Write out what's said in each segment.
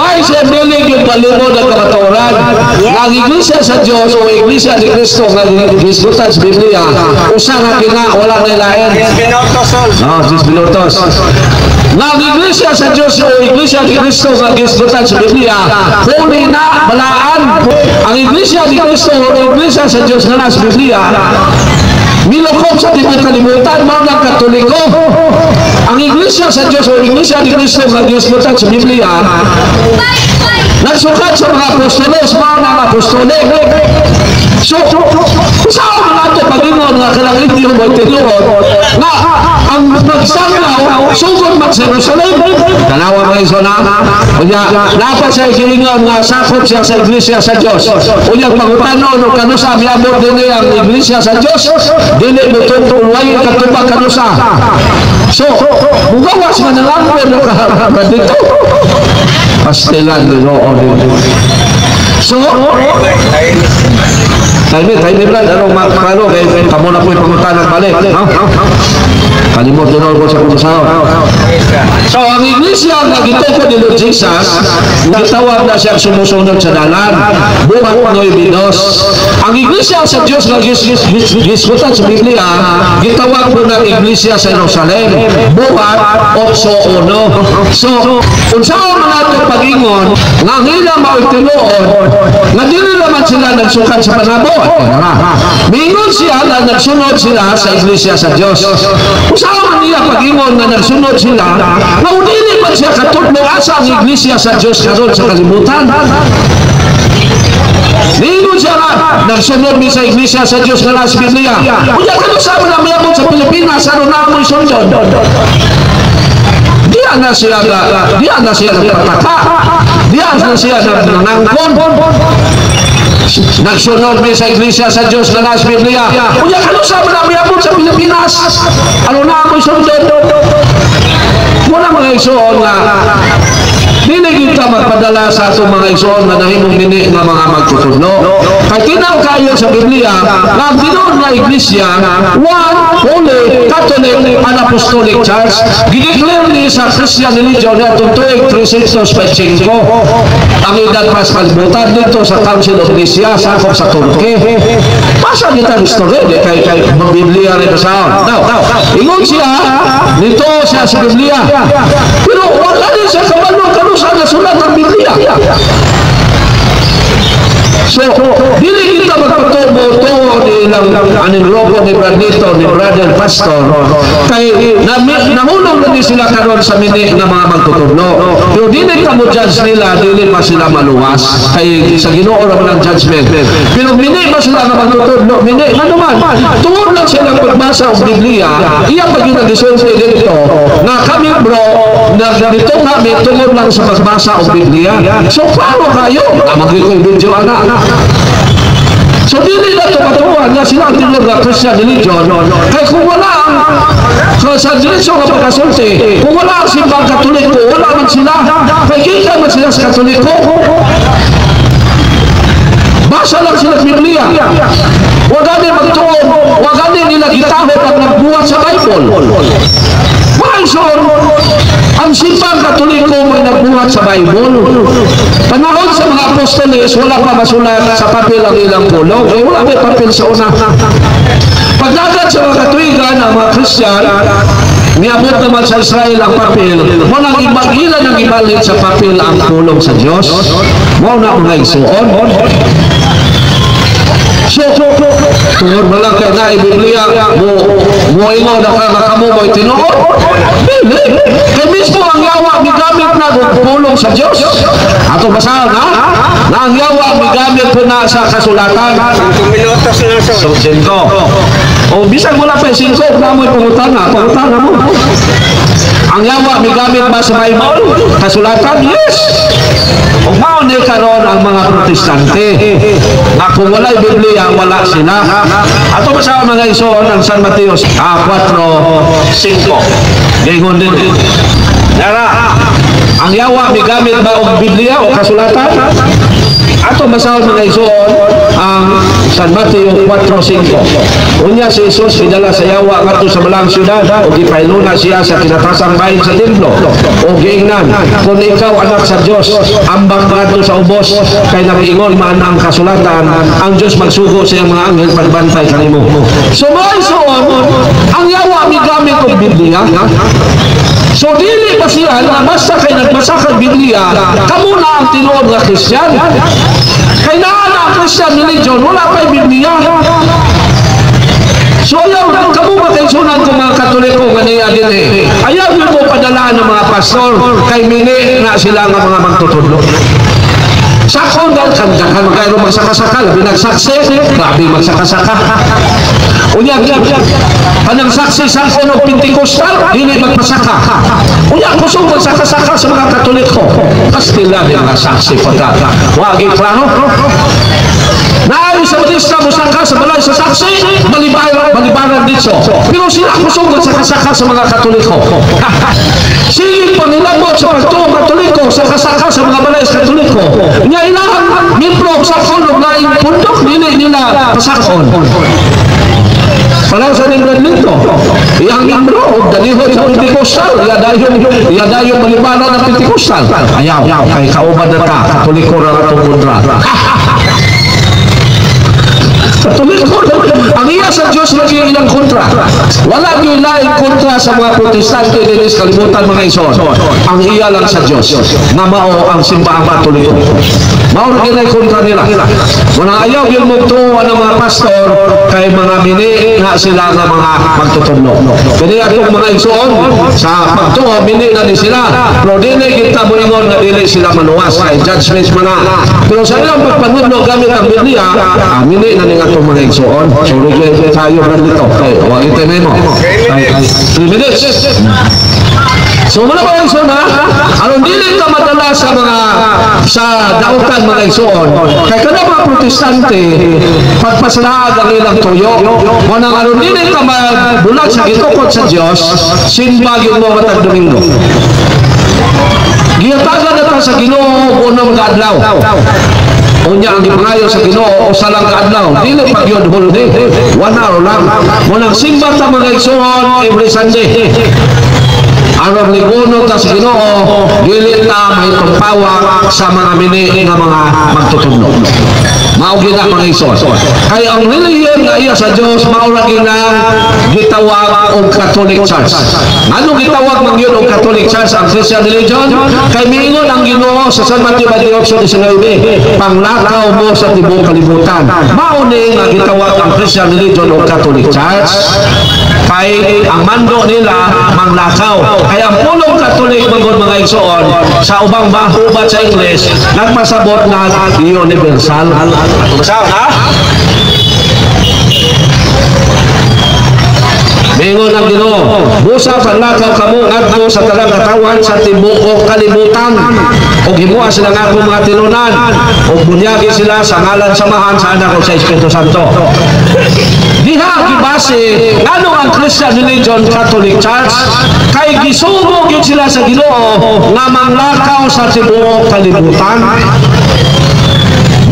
may siyempre yung palibod at kapaturan. Ang iglesia sa Diyos o iglesia ni Cristo nga gisgutan sa Biblia, usa nga kina, wala nilain. 10 minutos. No, 10 minutos. Ang iglesia sa Diyos o iglesia ni Cristo nga gisgutan sa Biblia, huli na, balaan. Ang iglesia ni Cristo o iglesia sa Diyos nga nasa Biblia, milokop sa kalimutan, mga ng Katoliko. Ang iglesia sa Diyos o iglesia ni Cristo nga gisgutan sa Biblia, nagsukat sa mga apostoles, mga apostolik. So, saan mga ito pag-ingon nga kalangit yung magtinuod na ang magsanglaw sugod mag-Jerusalem? Kanawa mga iso na unya, dapat siya ikilingon nga sakop siya sa iglesia sa Diyos. Unya, pangutanon o kanusa miyabot din ang iglesia sa Diyos, dili mo tutuway katubag kanusa. So, mugawas nga nalangkod ng kaharapad dito. Pastilan din o din. So, tayo Brad, anong makakalo? Kamo na po yung pangutanan balik. Kalimot din ako sa kumusahon. So, ang iglesia na gitoko ni Lord Jesus, nagtawag na siya sumusunod sa dalan. Buhat Noy Binos. Ang iglesia sa Diyos na gisgutan sa Biblia, gitawag po ng iglesia sa Jerusalem. Buhat 8:1. So, kung saan mga ito pag-ingon, nga nila mautinuod, nga dili naman sila nagsukat sa panabot. Mingon siya na nagsunod sila sa iglesia sa Diyos. Kung saan nila pag-ingon na nagsunod sila, na udili man siya katutlo asa ang iglesia sa Diyos karon sa kalibutan. Mingon siya na nagsunod mi sa iglesia sa Diyos na nasa Biblia. Kaya kano sa mga mayabot sa Pilipinas, ano na amoy sundod? Diyan na siya nagpataka. Diyan na siya nanangkon. Nagsunod mi sa iglesia sa Diyos na nasa Biblia. Kaya kano sa mga mayabot sa Pilipinas, ano na amoy sundod? Muna mga igsoon na dili kita magpadala sa atong mga igsoon na nahimong bini nga mga magtutudlo. Kay tinaw kayo sa Biblia, nga binuod nga iglesia, one, holy, Catholic, and Apostolic Church, gideclare ni sa Christian religion na itong tuig 365. Ang edad pas kalibutan dito sa Council of Nicaea, sakop sa Turkey. Masa kita history, kay Biblia rin sa now, ingon siya, dito siya sa Biblia. Pero wala din siya kabalo kanusa na sulat ng Biblia. So, dili kita magpatubo nilang aning logo ni Bradito, ni Brother Pastor, kay nahulong na din sila karon sa mini na mga magtutublo. Pero dili ka mo judge nila, dili pa sila maluwas, kay sa Ginoo ra ng judgment. Pero mini ba sila na magtutublo? Mini, ano man, tungod lang sila pagbasa ng Biblia, iya pag yung nag-isulti dito, na kami bro, na dito kami tungod lang sa pagbasa ng Biblia. So, paano kayo? Magiging video anak. So, dili na ito katuwan na sila ang tinulog na Christian religion. Kaya kung wala ang sa direksyon ng pagkasulti, kung wala ang simbang Katoliko, wala man sila. Kaya kita man sila sa Katoliko. Basa lang sila sa Biblia. Huwag ganin magtuon. Huwag ganin nila gitaho pag nagbuhat sa Bible. Maison, ang simbang Katoliko may nagbuhat sa Bible. Panahon sa mga apostoles, wala pa masulat sa papel ang ilang pulong. Wala may papel sa una. Pagdagat sa mga katuigan ng mga Christian, niabot naman sa Israel ang papel. Walang ilan ang ibalin sa papel ang pulong sa Diyos. Muna mga isuon. So, tungod mo lang kayo na i-Biblia, mo ingo na kakamo mo'y tinuod. Hindi. Kaya mismo ang yawa, migamit na pulong sa Diyos. Ato basahan, ha? Na ang yawa, migamit po na sa kasulatan. 5 minutos na so. 5. O, bisag mo lang pa 5, na mo'y pangutana mo. Ang yawa, migamit ba sa Bible? Kasulatan? Yes. Kung mauni karon ang mga protestante, na kung wala'y Biblia, wala sila. Ato ba sa mga isuon ng San Mateo 4:5? Gayon din. Nara, ang yawa, may gamit ba o Biblia o kasulatan? Ato masahod mga isuon ang San Mateo 4:5. Unya si Jesus pinala sa yawa ngadto sa malang syudad o gipailuna siya sa kinatasang bahin sa templo. O giingnan, kung ikaw anak sa Dios, ambang ngadto sa ubos kay nakiingon man ang kasulatan, ang Dios magsugo sa iyang mga anghel pagbantay kanimo. So mga isuon, ang yawa migamit og Biblia. So dili pa siya na basta kay nagbasa kag Biblia, kamo na ang tinuod nga Kristiyan. Kay naa ang Christian religion, wala pa'y Biblia. So ayaw, kamo ba kayo sunan kung mga Katoliko nga niya din eh. Ayaw yun mo padalaan ng mga pastor, kay mini na sila nga mga magtutudlo. Sakon dahil kandahan kayo magsakasaka, labi nagsaksi, grabe magsakasaka. Unya, kanang saksi sakon o Pentecostal, hindi magpasaka. Unya, kusong magsakasaka sa mga Katoliko. Kastila din mga saksi pagkaka. Wagi klaro. Naayon sa Bautista mo saka sa balay sa saksi, malibaran dito. Pero sila kusong magsakasaka sa mga Katoliko. Sige po nilabot sa pagtuong Katoliko sa kasaka sa mga balay sa Katoliko. Nga ilang mipro sa kulog na pundok nila pasakon. Parang sa nilad nito, iyang mipro o dalihon sa Pentecostal, yadayong malibaran ng Pentecostal. Ayaw, kay kaubad na ka, Katoliko na itong kundra. Katoliko, ang iya sa Diyos lagi ilang kontra. Wala yung laing kontra sa mga Protestante din is kalimutan mga ison. Ang iya lang sa Diyos na mao ang simbahan Katoliko. Mao na ginay kontra nila. Mga ayaw yung mugtuan ng mga pastor kay mga mini na sila nga mga magtutudlo. Kaya atong mga ison sa pagtuo mini na ni sila. Pero dili kita mo ingon na dili sila maluwas kay judgment man na. Pero sa ilang pagpanudlo gamit ang Biblia, mini na nga itong mga igsoon. So, regret tayo na dito. Okay, huwag ito mo. 3 minutes. So, mula mga igsoon ha, anong dili ka madala sa mga sa dautan mga igsoon? Kaya ka na mga Protestante, pagpasalaag ang ilang tuyo, munang anong dili ka magbulag sa gitukot sa Diyos, sinbag yung mga matag Domingo. Giyatagan na ta sa Ginoo unang kaadlaw. Unya ang gipangayo sa Ginoo o salang kaadlaw, dili pag yun holiday, 1 hour lang. Munang simba ta mga igsoon every Sunday. Araw liguno ta sa Ginoo, dili ta may tumpawa sa mga mini nga mga magtutudlo. Mao gina mga igsoon. Kay ang relihiyon nga iya sa Dios mao ra gina gitawag og Catholic Church. Ano gitawag man yun og Catholic Church ang Christian religion? Kay miingon ang Ginoo sa San Mateo 28:19, panglakaw mo sa tibuok kalibutan. Mao ni nga gitawag ang Christian religion og Catholic Church. Kay ang mando nila manglakaw. Kaya ang pulong Katolik mga igsoon sa ubang bahubat sa English nagpasabot na universal. Masaw ha? Mingon ang Ginoo, busa panlakaw kamo ngadto sa talang katawan sa tibuok kalibutan. Og himuha sila nga akong mga tinunan. Og bunyagi sila sa ngalan samahan sa anak o sa Espiritu Santo. Diha gibase ngano ang Christian religion Catholic Church kay gisugo gyud sila sa Ginoo nga manglakaw sa tibuok kalibutan.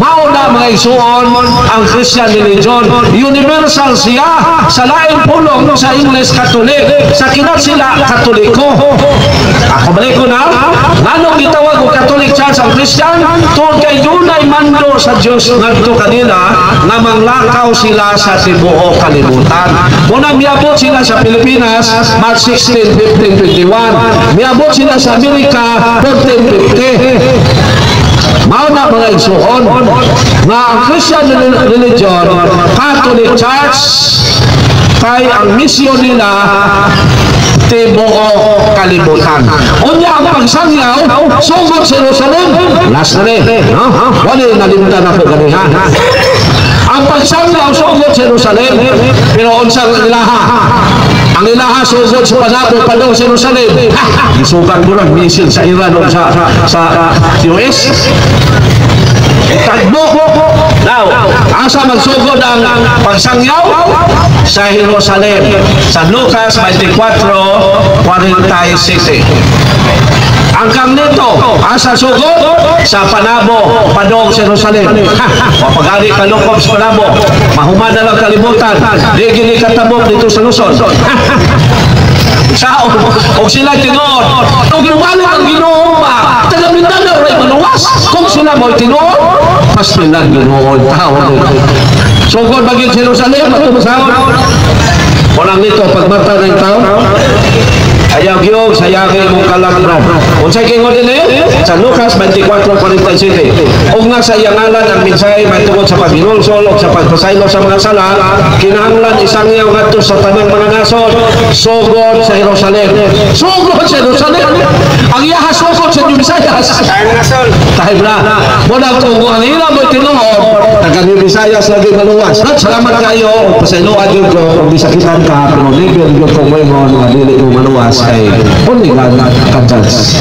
Mao na mga isuon ang Christian religion, universal siya sa laing pulong sa English Catholic, sa kinat sila Katoliko. Ako balik ko na, nganong gitawag og Catholic Church ang Christian? Tungod kay dunay mando sa Dios ngadto kanila nga manglakaw sila sa tibuok kalibutan. Muna miabot sila sa Pilipinas March 16, 1521. Miabot sila sa Amerika 1450. Mao na mga igsoon nga ang Christian religion Catholic Church kay ang misyon nila tibuok kalibutan. Unya ang pagsangyaw sugod sa Jerusalem last na rin, no? Wala nalimutan ako ganiha. Ang pagsangyaw sugod sa Jerusalem pero unsang ilaha ang ilaha sugod sa panabo padong sa Jerusalem. Isugan mo lang misil sa Iran o sa US. Tagbo. Now, asa magsugod ang pagsangyaw? Sa Jerusalem. Sa Lucas 24:47. Angkang nito, asa sugod sa Panabo, Padong, Jerusalem. Wapagani kalungkop sa Panabo, mahuman na lang kalibutan, di gini katabok dito sa Luzon. Sao, o sila tinuod, kung ginwalo ang Ginoo ba, taga Mindanao ray maluwas, kung sila mo'y tinuod, mas nilang Ginoo tao. Sugod baging Jerusalem, matumasahon. Walang nito, pagmata ng tao, ayaw gyud sayangin mong kalakran. Unsay kingon dinhi sa Lucas 24:47. Og nga sa iyang ngalan ang mensahe mahitungod sa paghinulsol o sa pagpasaylo sa mga sala, kinahanglan isangyaw ngadto sa tanang mga nasod, sugod sa Jerusalem. Sugod sa Jerusalem. Ang iyahas sugod sa Visayas. Kahit na, muna kung ang ilang mo tinuod, taga Visayas lagi maluwas. Salamat kayo, pasayloan yun ko, kung disakitan ka, pero libre yun kung may mga dili mo maluwas. Kay only God can judge.